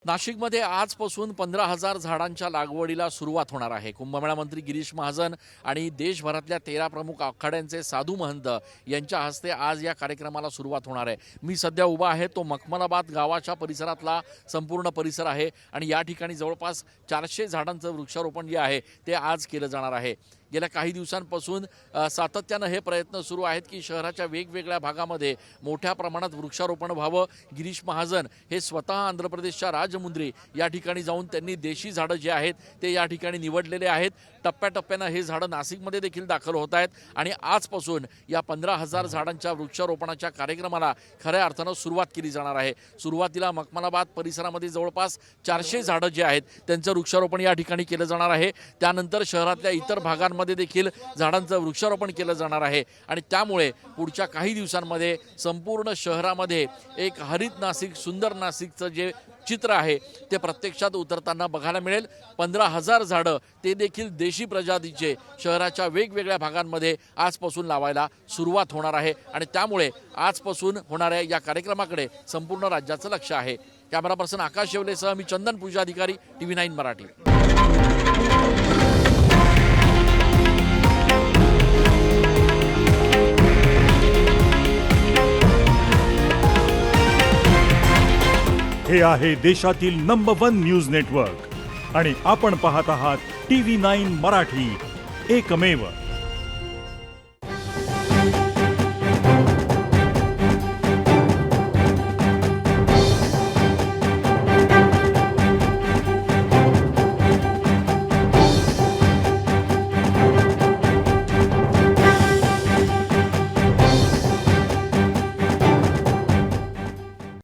नाशिकमध्ये आजपासून 15,000 झाडांच्या लागवडीला सुरुवात होणार आहे। कुंभमेळा मंत्री गिरीश महाजन आणि देशभरातल्या 13 प्रमुख आखाड्यांचे साधू महंत यांच्या हस्ते आज या कार्यक्रमाला सुरुवात होणार आहे। मी सध्या उभा आहे तो मखमलाबाद गावाच्या परिसरातला संपूर्ण परिसर आहे आणि या ठिकाणी जवळपास 400 झाडांचं वृक्षारोपण जे आहे ते आज केलं जाणार आहे। गेल्या काही दिवसांपासून सातत्याने हे प्रयत्न सुरू आहेत की शहराच्या वेगवेगळ्या भागामध्ये मोठ्या प्रमाणात वृक्षारोपण व्हावं। गिरीश महाजन हे स्वतः आंध्र प्रदेशच्या राजमुंद्री या ठिकाणी जाऊन त्यांनी देशी झाडं जे आहेत ते या ठिकाणी निवडलेले आहेत। टप्प्याटप्प्याने हे झाडं नाशिकमध्ये देखील दाखल होत आहेत आणि आजपासून या 15,000 झाडांच्या वृक्षारोपणाच्या कार्यक्रमाला खऱ्या अर्थानं सुरुवात केली जाणार आहे। सुरुवातीला मखमलाबाद परिसरामध्ये जवळपास 400 झाडं जे आहेत त्यांचं वृक्षारोपण या ठिकाणी केलं जाणार आहे। त्यानंतर शहरातल्या इतर भागांमध्ये देखील झाडांचं वृक्षारोपण केलं जाणार आहे आणि त्यामुळे पुढच्या काही दिवसांमध्ये संपूर्ण शहरामध्ये एक हरित नाशिक, सुंदर नाशिकचं जे चित्र आहे ते प्रत्यक्षात उतरताना बघायला मिळेल। 15,000 झाडं ते देखील देशी प्रजातीचे शहराच्या वेगवेगळ्या भागांमध्ये आजपासून लावायला सुरुवात होणार आहे आणि त्यामुळे आजपासून होणाऱ्या या कार्यक्रमाकडे संपूर्ण राज्याचं लक्ष आहे। कॅमेरा पर्सन आकाश शेवलेसह मी चंदन पूजा अधिकारी, TV9 मराठी। हे आहे देशातील नंबर 1 न्यूज नेटवर्क आणि आपण पाहत आहात TV9 मराठी, एकमेव।